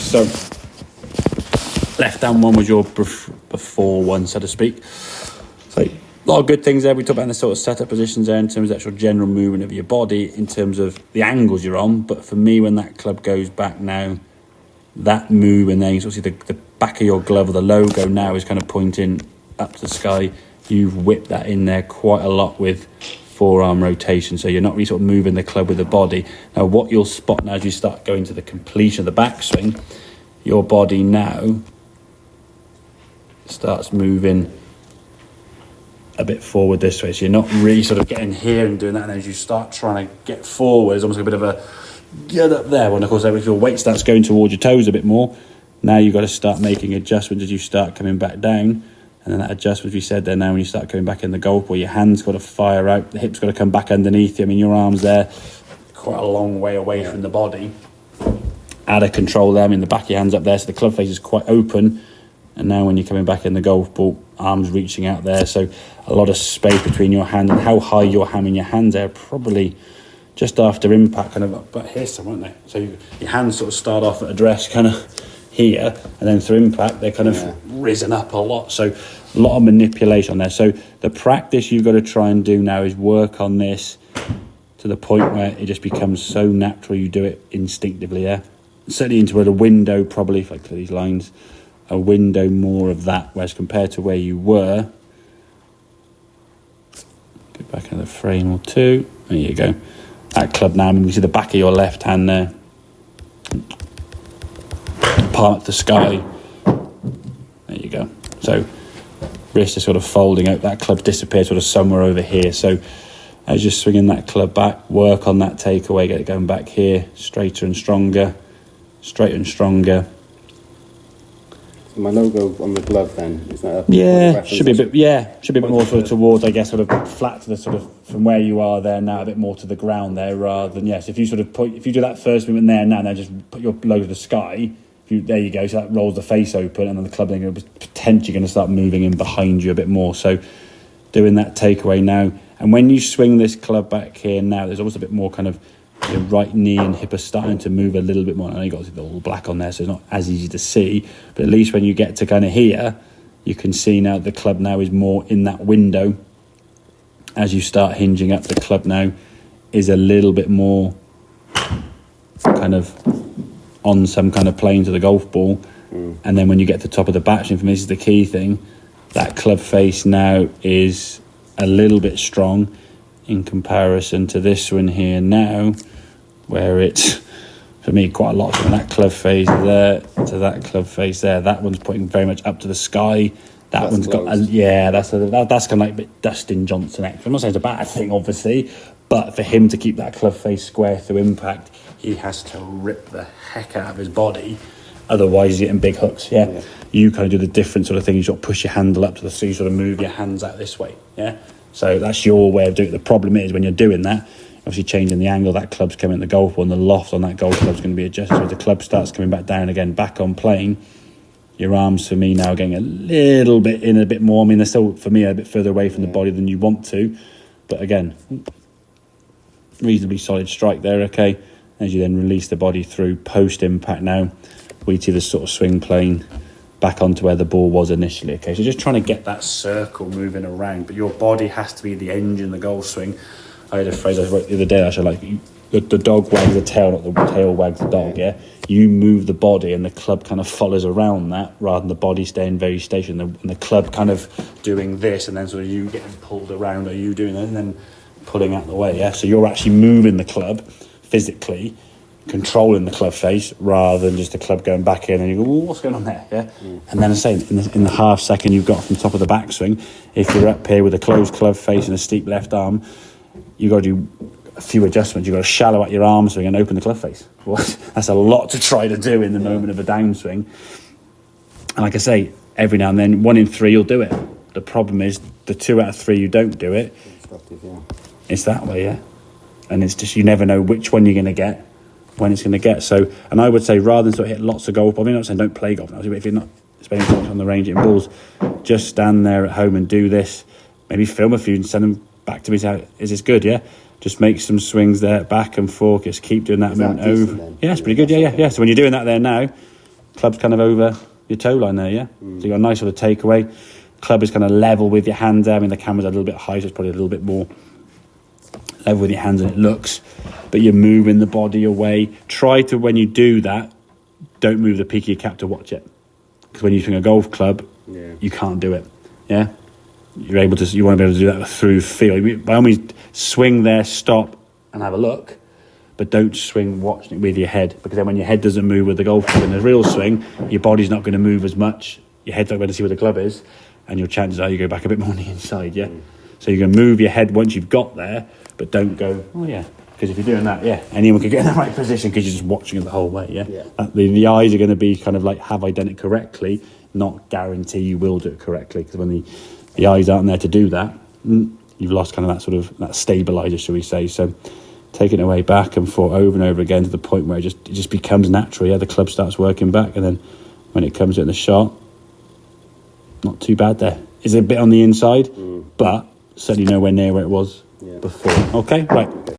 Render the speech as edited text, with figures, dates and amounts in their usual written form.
So left hand one was your before one, so to speak. So a lot of good things there. We talked about the sort of setup positions there in terms of the actual general movement of your body, in terms of the angles you're on. But for me, when that club goes back now, that move, and then you sort of see the back of your glove or the logo now is kind of pointing up to the sky. You've whipped that in there quite a lot with forearm rotation, so you're not really sort of moving the club with the body. Now what you'll spot now as you start going to the completion of the backswing, your body now starts moving a bit forward this way, so you're not really sort of getting here and doing that, and as you start trying to get forward, it's almost like a bit of a get up there. When of course if your weight starts going towards your toes a bit more, now you've got to start making adjustments as you start coming back down. And then that adjustment, as we said there, now when you start coming back in the golf ball, your hands got to fire out, the hips got to come back underneath you. I mean, your arms there, quite a long way away from the body. Out of control there. I mean, the back of your hands up there, so the club face is quite open. And now when you're coming back in the golf ball, arms reaching out there. So a lot of space between your hand and how high you're hammering your hands there, probably just after impact, kind of up but here some, aren't they? So your hands sort of start off at address kind of here, and then through impact they're kind of risen up a lot, so a lot of manipulation there. So the practice you've got to try and do now is work on this to the point where it just becomes so natural, you do it instinctively there. Certainly into a window, probably, if I clear these lines, a window more of that, whereas compared to where you were, get back in the frame or two, there you go. That club now, I mean, you see the back of your left hand there, palm up the sky, there you go. So wrist is sort of folding out, that club disappears sort of somewhere over here. So as you're swinging that club back, work on that takeaway, get it going back here, straighter and stronger, straighter and stronger. My logo on the glove then, is that should be a bit more sort of towards, I guess, sort of flat to the sort of from where you are there now, a bit more to the ground there, rather than if you sort of if you do that first movement there now, and then just put your logo to the sky, there you go, so that rolls the face open, and then the club then potentially going to start moving in behind you a bit more. So doing that takeaway now, and when you swing this club back here now, there's almost a bit more kind of your right knee and hip are starting to move a little bit more. I know you've got the little black on there, so it's not as easy to see, but at least when you get to kind of here, you can see now the club now is more in that window. As you start hinging up, the club now is a little bit more kind of on some kind of plane to the golf ball. And then when you get to the top of the backswing, for me this is the key thing, that club face now is a little bit strong in comparison to this one here now, where it's, for me, quite a lot from that club face there to that club face there. That one's pointing very much up to the sky. That one's got, that's kind of like a bit Dustin Johnson-esque. I'm not saying it's a bad thing, obviously, but for him to keep that club face square through impact, he has to rip the heck out of his body. Otherwise, he's getting big hooks, yeah? You kind of do the different sort of thing. You sort of push your handle up to the sea, sort of move your hands out this way, yeah? So that's your way of doing it. The problem is when you're doing that, obviously changing the angle, that club's coming at the golf ball, and the loft on that golf club's going to be adjusted. So as the club starts coming back down again, back on plane, your arms, for me, now are getting a little bit in a bit more. I mean, they're still, for me, a bit further away from the body than you want to. But again, reasonably solid strike there, okay? As you then release the body through post-impact now, we see the sort of swing plane back onto where the ball was initially, okay? So just trying to get that circle moving around, but your body has to be the engine, the golf swing. I had a phrase I wrote the other day, actually, like, the dog wags the tail, not the tail wags the dog, yeah? You move the body and the club kind of follows around that rather than the body staying very stationary and the club kind of doing this and then sort of you getting pulled around or you doing it and then pulling out the way, yeah? So you're actually moving the club physically, controlling the club face rather than just the club going back in and you go, well, what's going on there, yeah? And then I say in the half second you've got from top of the backswing, if you're up here with a closed club face and a steep left arm, you've got to do a few adjustments. You've got to shallow out your arm swing and open the club face. Well, that's a lot to try to do in the moment of a downswing. And like I say, every now and then, 1 in 3 you'll do it. The problem is the 2 out of 3 you don't do it. It's that way, yeah? And it's just, you never know which one you're going to get, when it's going to get. So, and I would say rather than sort of hit lots of golf, I mean, I'm not saying don't play golf now, but if you're not spending too much on the range hitting balls, just stand there at home and do this. Maybe film a few and send them back to me. Say, is this good? Yeah. Just make some swings there, back and forth. Just keep doing that movement over. Yeah, it's pretty good. Yeah. So when you're doing that there now, club's kind of over your toe line there, yeah? So you got a nice sort of takeaway. Club is kind of level with your hands there. I mean, the camera's a little bit high, so it's probably a little bit more level with your hands than it looks. But you're moving the body away. Try to, when you do that, don't move the peak of your cap to watch it. Because when you swing a golf club, you can't do it, yeah? You want to be able to do that through feel. By all means, swing there, stop, and have a look. But don't swing watching it with your head, because then when your head doesn't move with the golf club in the real swing, your body's not going to move as much. Your head's not going to see where the club is, and your chances are you go back a bit more on the inside, yeah? So you're going to move your head once you've got there, but don't go, oh yeah. Because if you're doing that, anyone could get in the right position because you're just watching it the whole way, yeah? The eyes are going to be kind of like, have I done it correctly? Not guarantee you will do it correctly, because when the eyes aren't there to do that, you've lost kind of that sort of, that stabiliser, shall we say. So taking it away back and forth over and over again to the point where it just becomes natural. Yeah, the club starts working back, and then when it comes in the shot, not too bad there. It's a bit on the inside, but certainly nowhere near where it was before. Okay, right.